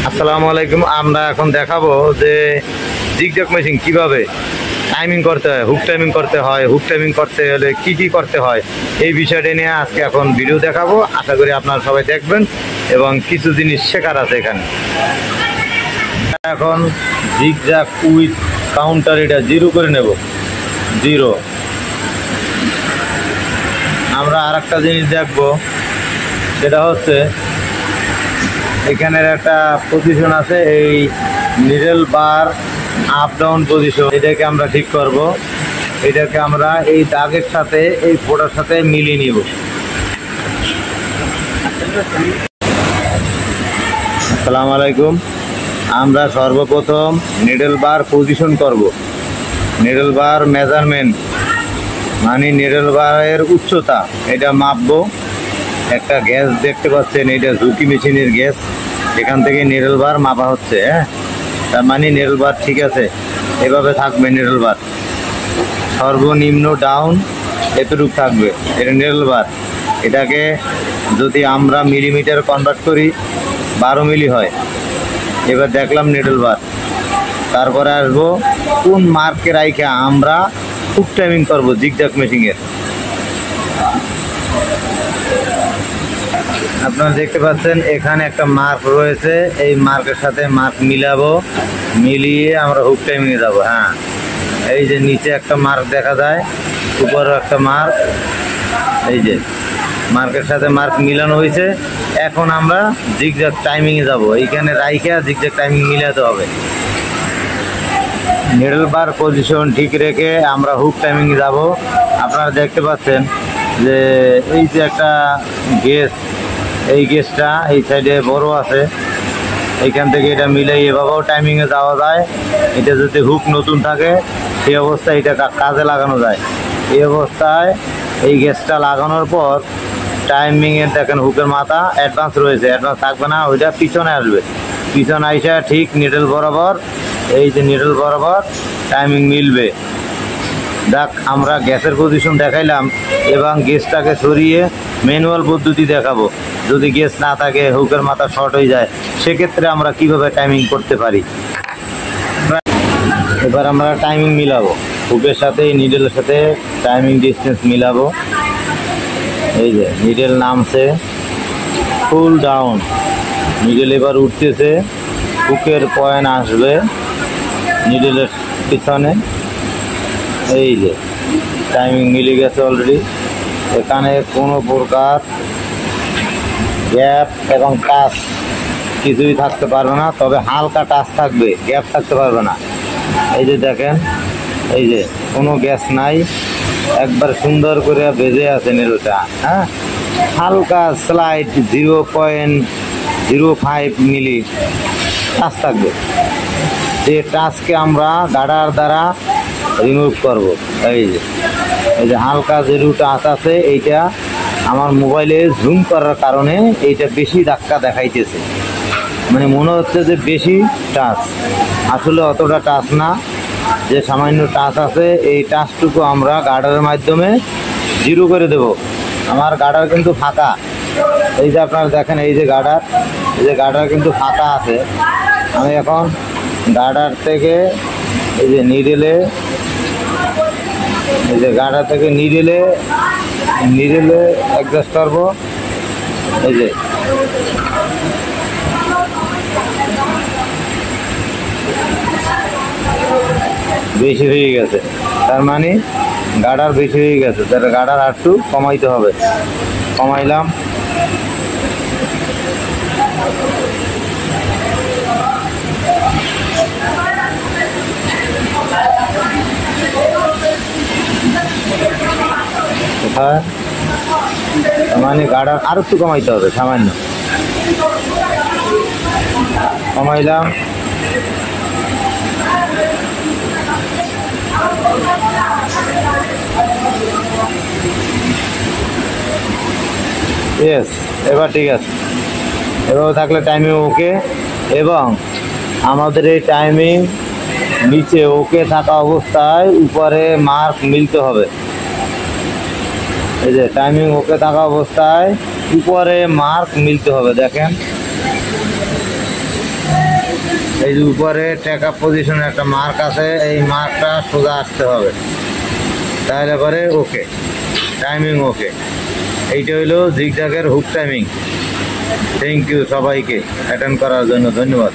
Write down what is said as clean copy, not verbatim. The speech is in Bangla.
আসসালামু আলাইকুম। আমরা এখন দেখাবো যে জিগজ্যাগ মেশিন কিভাবে টাইমিং করতে হয়, হুক টাইমিং করতে হয়, হুক টাইমিং করতে হলে কি কি করতে হয় এই বিষয়টা নিয়ে আজকে এখন ভিডিও দেখাবো। আশা করি আপনারা সবাই দেখবেন এবং কিছু জিনিস শেখার আছে এখানে। এখন জিগজ্যাগ উইথ কাউন্টার এটা 0 করে নেব, 0। আমরা আর একটা জিনিস দেখবো, সেটা হচ্ছে এখানের একটা পজিশন আছে, এই নিডল বার আপ ডাউন পজিশন, এটাকে আমরা ঠিক করব। এটাকে আমরা এই দাগের সাথে এই ফোটার সাথে মিলিয়ে নিব। আসসালামু আলাইকুম। আমরা সর্বপ্রথম নিডল বার পজিশন করব। নিডল বার মেজারমেন্ট মানে নিডল বারের উচ্চতা এটা মাপবো। একটা গ্যাস দেখতে পাচ্ছেন, এটা ঝুঁকি মেশিনের গ্যাস, এখান থেকে নিডল বার মাপা হচ্ছে। হ্যাঁ, তার মানে নিডল বার ঠিক আছে, এভাবে থাকবে নিডল বার, সর্বনিম্ন ডাউন এতটুকু থাকবে, এটা নিডল বার। এটাকে যদি আমরা মিলিমিটার কনভার্ট করি 12 মিলি হয়। এবার দেখলাম নিডল বার। তারপরে আসবো কোন মার্কে রাইখে আমরা হুক টাইমিং করবো জিগজ্যাগ মেশিনের। আপনারা দেখতে পাচ্ছেন এখানে একটা মার্ক রয়েছে, এই মার্কের সাথে মার্ক মিলাবো, মিলিয়ে আমরা হুক টাইমিংয়ে যাবো। হ্যাঁ, এই যে নিচে একটা মার্ক দেখা যায়, উপরেও একটা মার্ক, এই যে মার্কের সাথে মার্ক মিলানো হয়েছে। এখন আমরা জিগজ্যাগ টাইমিংয়ে যাব, এইখানে রাইখে জিগজ্যাগ টাইমিং মিলাতে হবে। নিডল বার পজিশন ঠিক রেখে আমরা হুক টাইমিংয়ে যাব। আপনারা দেখতে পাচ্ছেন যে এই যে একটা গেজ, এই গেজটা এই সাইডে বড় আছে, এইখান থেকে এটা মিলাই এভাবেও টাইমিংয়ে যাওয়া যায়। এটা যদি হুক নতুন থাকে সেই অবস্থায় এটা কাজে লাগানো যায়। এই অবস্থায় এই গেজটা লাগানোর পর টাইমিংয়ের দেখেন হুকের মাথা অ্যাডভান্স রয়েছে, অ্যাডভান্স থাকবে না, ওইটা পিছনে আসবে। পিছনে আইসা ঠিক নিডল বরাবর, এই যে নিডল বরাবর টাইমিং মিলবে। দেখ, আমরা গ্যাসের পজিশন দেখাইলাম এবং গ্যাসটাকে সরিয়ে ম্যানুয়াল পদ্ধতি দেখাবো। যদি গ্যাস না থাকে, হুকের মাথা শর্ট হয়ে যায়, সেক্ষেত্রে আমরা কিভাবে টাইমিং করতে পারি। এবার আমরা টাইমিং মিলাবো, হুকের সাথে নিডলের সাথে টাইমিং ডিস্টেন্স মিলাবো। এই যে নিডল নামছে, ফুল ডাউন, নিডল এবার উঠতেছে, হুকের পয়েন্ট আসবে নিডলের পিছনে। এই যে টাইমিং মিলে গেছে অলরেডি। এখানে কোনো প্রকার গ্যাপ এবং টাচ কিছুই থাকতে পারবে না, তবে হালকা টাচ থাকবে, গ্যাপ থাকতে পারবে না। এই যে দেখেন, এই যে কোনো গ্যাস নাই, একবার সুন্দর করে বেজে আছে নিডলটা। হ্যাঁ, হালকা স্লাইড 0.05 মিলি টাচ থাকবে। যে টাচকে আমরা গার্ডার দ্বারা রিমুভ করব। এই যে হালকা যেরু টাচ আছে, এইটা আমার মোবাইলে জুম করার কারণে এইটা বেশি ধাক্কা দেখাইতেছে, মানে মনে হচ্ছে যে বেশি টাচ, আসলে অতটা টাচ না, যে সামান্য টাচ আছে এই টাচটুকু আমরা গার্ডারের মাধ্যমে 0 করে দেব। আমার গার্ডার কিন্তু ফাঁকা, এই যে আপনারা দেখেন, এই যে গার্ডার, এই যে গার্ডার কিন্তু ফাঁকা আছে। আমি এখন গার্ডার থেকে এই যে নিডেলে, এই যে গার্ডার থেকে নিডেলে অ্যাডজাস্ট করবো। এই যে বেশি হয়ে গেছে, তার মানে গার্ডার বেশি হয়ে গেছে, তাহলে গার্ডার আর একটু কমাইতে হবে। কমাইলাম, কোথায়, তার মানে গার্ডার আর একটু কমাইতে হবে, সামান্য কমাইলাম। ইয়েস, এবার ঠিক আছে, এভাবে থাকলে টাইমিং ওকে। এবং আমাদের এই টাইমিং নিচে ওকে থাকা অবস্থায় উপরে মার্ক মিলতে হবে। এই যে টাইমিং ওকে থাকা অবস্থায় উপরে মার্ক মিলতে হবে, দেখেন এই যে উপরে টেক আপ পজিশনে একটা মার্ক আছে, এই মার্কটা সোজা আসতে হবে, তাহলে পরে ওকে টাইমিং ওকে। এইটা হইলো জিগজ্যাগের হুক টাইমিং। থ্যাংক ইউ সবাইকে অ্যাটেন্ড করার জন্য, ধন্যবাদ।